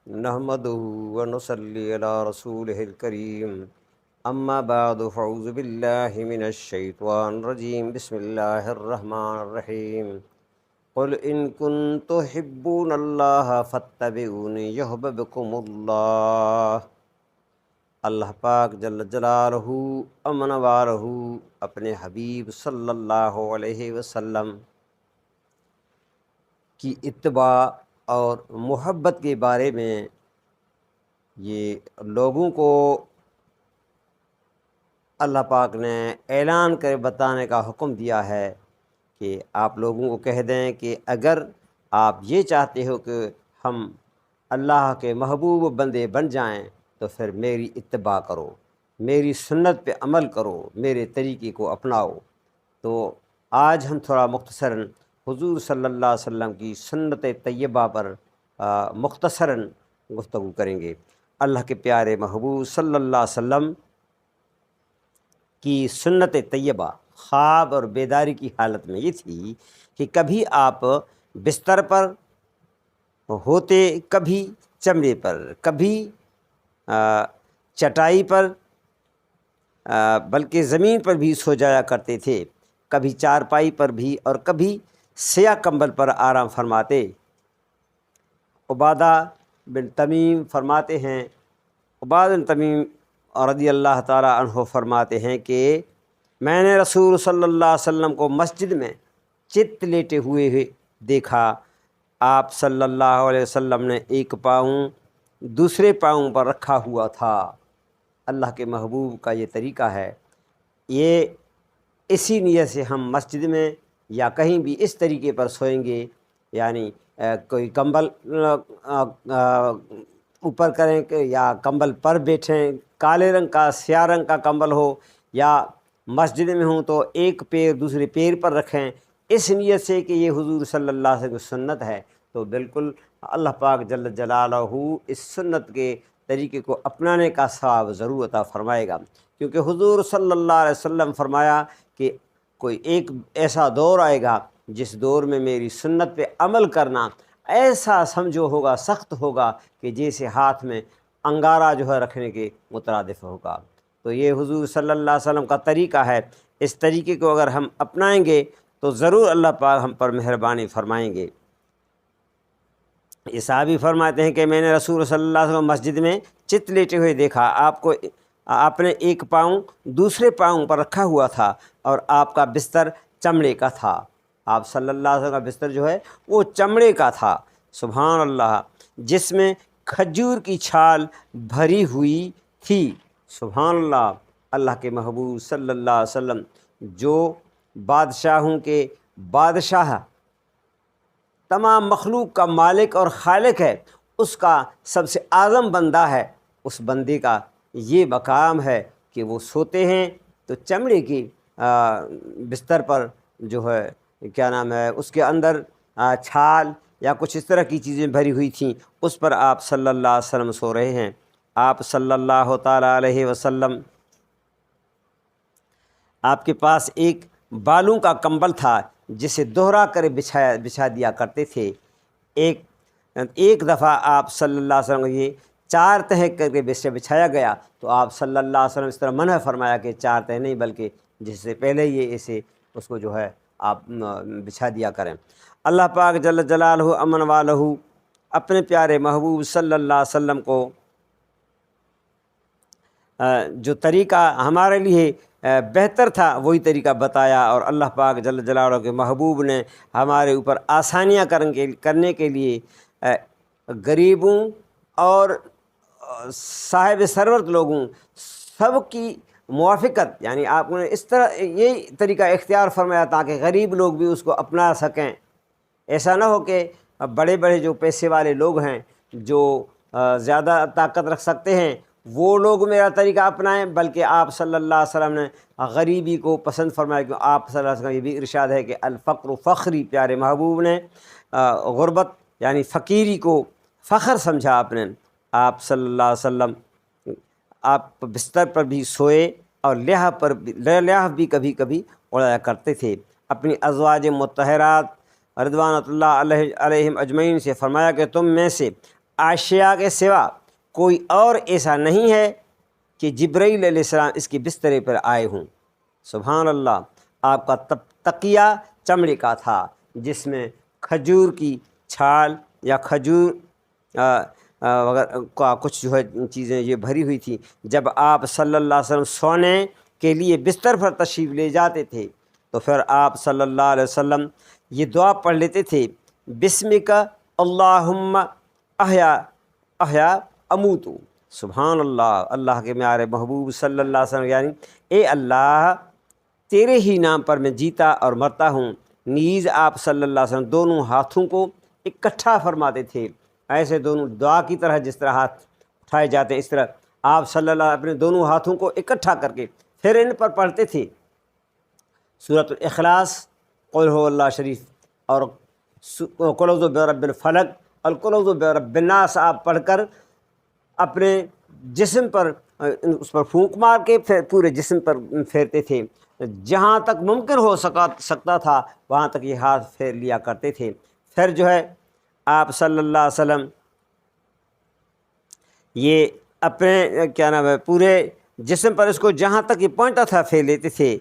نحمده ونصلي على رسوله الكريم اما بعد فاعوذ بالله من الشيطان الرجيم بسم الله الرحمن الرحيم قل ان كنتم تحبون الله فاتبعوني يحببكم الله۔ اللہ پاک جل جلالہ امن والہ اپنے حبیب صلی اللہ علیہ وسلم کی اتباع اور محبت کے بارے میں یہ لوگوں کو اللہ پاک نے اعلان کر بتانے کا حکم دیا ہے کہ آپ لوگوں کو کہہ دیں کہ اگر آپ یہ چاہتے ہو کہ ہم اللہ کے محبوب بندے بن جائیں تو پھر میری اتباع کرو، میری سنت پہ عمل کرو، میرے طریقے کو اپناؤ۔ تو آج ہم تھوڑا مختصراً حضور صلی اللہ علیہ وسلم کی سنت طیبہ پر مختصراً گفتگو کریں گے۔ اللہ کے پیارے محبوب صلی اللہ علیہ وسلم کی سنت طیبہ خواب اور بیداری کی حالت میں یہ تھی کہ کبھی آپ بستر پر ہوتے، کبھی چمڑے پر، کبھی چٹائی پر، بلکہ زمین پر بھی سو جایا کرتے تھے، کبھی چارپائی پر بھی اور کبھی سیاہ کمبل پر آرام فرماتے۔ عبادہ بن تمیم فرماتے ہیں، عبادہ بن تمیم رضی اللہ تعالی عنہ فرماتے ہیں کہ میں نے رسول صلی اللہ علیہ وسلم کو مسجد میں چت لیٹے ہوئے دیکھا۔ آپ صلی اللہ علیہ وسلم نے ایک پاؤں دوسرے پاؤں پر رکھا ہوا تھا۔ اللہ کے محبوب کا یہ طریقہ ہے، یہ اسی نیت سے ہم مسجد میں یا کہیں بھی اس طریقے پر سوئیں گے، یعنی کوئی کمبل اوپر کریں کہ یا کمبل پر بیٹھیں، کالے رنگ کا سیاہ رنگ کا کمبل ہو، یا مسجد میں ہوں تو ایک پیر دوسرے پیر پر رکھیں، اس نیت سے کہ یہ حضور صلی اللہ علیہ وسلم کی سنت ہے، تو بالکل اللہ پاک جل جلالہ اس سنت کے طریقے کو اپنانے کا ثواب ضرور عطا فرمائے گا، کیونکہ حضور صلی اللہ علیہ وسلم فرمایا کہ کوئی ایک ایسا دور آئے گا جس دور میں میری سنت پہ عمل کرنا ایسا سمجھو ہوگا، سخت ہوگا کہ جیسے ہاتھ میں انگارہ جو ہے رکھنے کے مترادف ہوگا۔ تو یہ حضور صلی اللہ علیہ وسلم کا طریقہ ہے، اس طریقے کو اگر ہم اپنائیں گے تو ضرور اللہ پاک ہم پر مہربانی فرمائیں گے۔ یہ صحابی فرماتے ہیں کہ میں نے رسول صلی اللہ علیہ وسلم مسجد میں چت لیٹے ہوئے دیکھا، آپ نے ایک پاؤں دوسرے پاؤں پر رکھا ہوا تھا اور آپ کا بستر چمڑے کا تھا۔ آپ صلی اللہ علیہ وسلم کا بستر جو ہے وہ چمڑے کا تھا، سبحان اللہ، جس میں کھجور کی چھال بھری ہوئی تھی، سبحان اللہ۔ اللہ کے محبوب صلی اللہ علیہ وسلم جو بادشاہوں کے بادشاہ، تمام مخلوق کا مالک اور خالق ہے، اس کا سب سے اعظم بندہ ہے، اس بندے کا یہ مقام ہے کہ وہ سوتے ہیں تو چمڑے کی بستر پر جو ہے کیا نام ہے، اس کے اندر چھال یا کچھ اس طرح کی چیزیں بھری ہوئی تھیں، اس پر آپ صلی اللہ علیہ وسلم سو رہے ہیں۔ آپ صلی اللہ تعالیٰ علیہ وسلم، آپ کے پاس ایک بالوں کا کمبل تھا جسے دوہرا کر بچھا دیا کرتے تھے۔ ایک دفعہ آپ صلی اللہ علیہ وسلم کو یہ 4 تہہ کر کے بچھایا گیا تو آپ صلی اللہ علیہ وسلم اس طرح منع فرمایا کہ 4 تہہ نہیں بلکہ جس سے پہلے یہ اسے اس کو جو ہے آپ بچھا دیا کریں۔ اللہ پاک جل جلالہ امن والہ اپنے پیارے محبوب صلی اللہ علیہ وسلم کو جو طریقہ ہمارے لیے بہتر تھا وہی طریقہ بتایا، اور اللہ پاک جل جلالہ کے محبوب نے ہمارے اوپر آسانیاں کرنے کے لیے غریبوں اور صاحب ثروت لوگوں سب کی موافقت، یعنی آپ نے اس طرح یہ طریقہ اختیار فرمایا تاکہ غریب لوگ بھی اس کو اپنا سکیں۔ ایسا نہ ہو کہ بڑے بڑے جو پیسے والے لوگ ہیں، جو زیادہ طاقت رکھ سکتے ہیں، وہ لوگ میرا طریقہ اپنائیں، بلکہ آپ صلی اللہ علیہ وسلم نے غریبی کو پسند فرمایا، کہ آپ صلی اللہ علیہ وسلم یہ بھی ارشاد ہے کہ الفقر فخری، پیارے محبوب نے غربت یعنی فقیری کو فخر سمجھا آپ نے۔ آپ صلی اللہ علیہ وسلم آپ بستر پر بھی سوئے اور لحاف بھی کبھی کبھی اڑایا کرتے تھے۔ اپنی ازواج مطہرات رضوان اللہ علیہم اجمعین سے فرمایا کہ تم میں سے اشیاء کے سوا کوئی اور ایسا نہیں ہے کہ جبرائیل علیہ السلام اس کے بسترے پر آئے ہوں۔ سبحان اللہ، آپ کا تکیہ چمڑے کا تھا جس میں کھجور کی چھال یا کھجور وغیرہ کا کچھ جو ہے چیزیں یہ بھری ہوئی تھی۔ جب آپ صلی اللہ علیہ وسلم سونے کے لیے بستر پر تشریف لے جاتے تھے تو پھر آپ صلی اللہ علیہ وسلم یہ دعا پڑھ لیتے تھے، بسمک اللہم احیا اموت۔ سبحان اللہ، اللہ کے پیارے محبوب صلی اللہ علیہ وسلم یعنی اے اللہ تیرے ہی نام پر میں جیتا اور مرتا ہوں۔ نیز آپ صلی اللہ علیہ وسلم دونوں ہاتھوں کو اکٹھا فرماتے تھے، ایسے دونوں دعا کی طرح جس طرح ہاتھ اٹھائے جاتے ہیں، اس طرح آپ صلی اللہ اپنے دونوں ہاتھوں کو اکٹھا کر کے پھر ان پر پڑھتے تھے سورۃ الاخلاص، قل هو اللہ شریف، اور قل اعوذ برب الفلق اور قل اعوذ برب الناس آپ پڑھ کر اپنے جسم پر اس پر پھونک مار کے پھر پورے جسم پر پھیرتے تھے۔ جہاں تک ممکن ہو سکتا تھا وہاں تک یہ ہاتھ پھیر لیا کرتے تھے۔ پھر جو ہے آپ صلی اللہ علیہ وسلم یہ اپنے پورے جسم پر اس کو جہاں تک یہ پہنچتا تھا پھیر لیتے تھے۔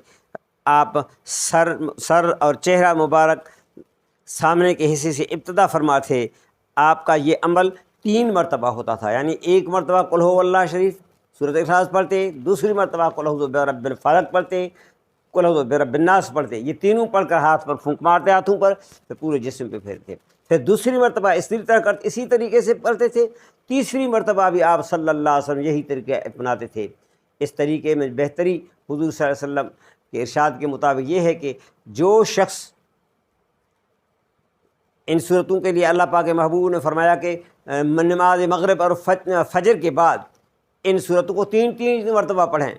آپ سر اور چہرہ مبارک سامنے کے حصے سے ابتدا فرماتے۔ آپ کا یہ عمل 3 مرتبہ ہوتا تھا، یعنی ایک مرتبہ قل هو اللہ شریف سورۃ اخلاص پڑھتے، دوسری مرتبہ قل اعوذ برب الفلق پڑھتے، قل اعوذ برب الناس پڑھتے، یہ تینوں پڑھ کر ہاتھ پر پھونک مارتے ہاتھوں پر، پھر پورے جسم پہ پھیرتے، پھر دوسری مرتبہ اسی طریقے سے پڑھتے تھے، تیسری مرتبہ بھی آپ صلی اللہ علیہ وسلم یہی طریقہ اپناتے تھے۔ اس طریقے میں بہتری حضور صلی اللہ علیہ وسلم کے ارشاد کے مطابق یہ ہے کہ جو شخص ان صورتوں کے لیے اللہ پاک کے محبوب نے فرمایا کہ نماز مغرب اور فجر کے بعد ان صورتوں کو 3 مرتبہ پڑھیں،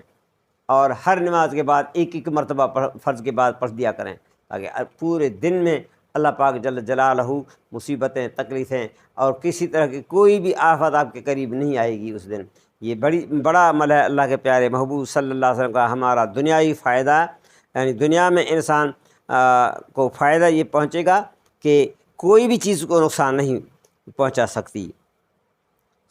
اور ہر نماز کے بعد 1 مرتبہ فرض کے بعد پڑھ دیا کریں، تاکہ پورے دن میں اللہ پاک جل جلالہ مصیبتیں، تکلیفیں اور کسی طرح کی کوئی بھی آفت آپ کے قریب نہیں آئے گی اس دن۔ یہ بڑا عمل ہے اللہ کے پیارے محبوب صلی اللہ علیہ وسلم کا۔ ہمارا دنیائی فائدہ، یعنی دنیا میں انسان کو فائدہ یہ پہنچے گا کہ کوئی بھی چیز کو نقصان نہیں پہنچا سکتی۔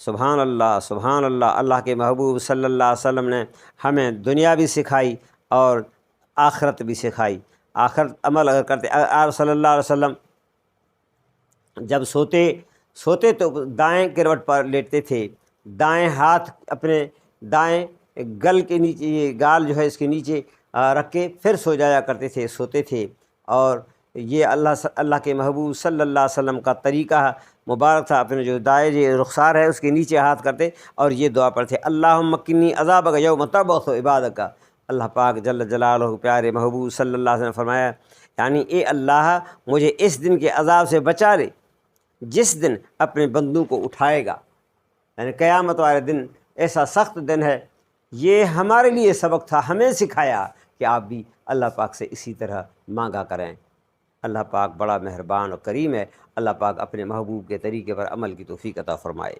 سبحان اللہ، سبحان اللہ، اللہ کے محبوب صلی اللہ علیہ وسلم نے ہمیں دنیا بھی سکھائی اور آخرت بھی سکھائی۔ آخرت عمل اگر کرتے، آپ صلی اللہ علیہ وسلم جب سوتے تو دائیں کروٹ پر لیٹتے تھے، دائیں ہاتھ اپنے دائیں گل کے نیچے، یہ گال جو ہے اس کے نیچے رکھ کے پھر سو جایا کرتے تھے، سوتے تھے۔ اور یہ اللہ کے محبوب صلی اللہ علیہ وسلم کا طریقہ مبارک تھا، اپنے جو دائیں رخسار ہے اس کے نیچے ہاتھ کرتے اور یہ دعا پڑھتے، اللہم مکنی عذابک یوم تبعث عبادک۔ اللہ پاک جل جلالہ پیارے محبوب صلی اللہ علیہ وسلم فرمایا، یعنی اے اللہ مجھے اس دن کے عذاب سے بچا لے جس دن اپنے بندوں کو اٹھائے گا، یعنی قیامت والے دن ایسا سخت دن ہے۔ یہ ہمارے لیے سبق تھا، ہمیں سکھایا کہ آپ بھی اللہ پاک سے اسی طرح مانگا کریں۔ اللہ پاک بڑا مہربان اور کریم ہے۔ اللہ پاک اپنے محبوب کے طریقے پر عمل کی توفیق عطا فرمائے۔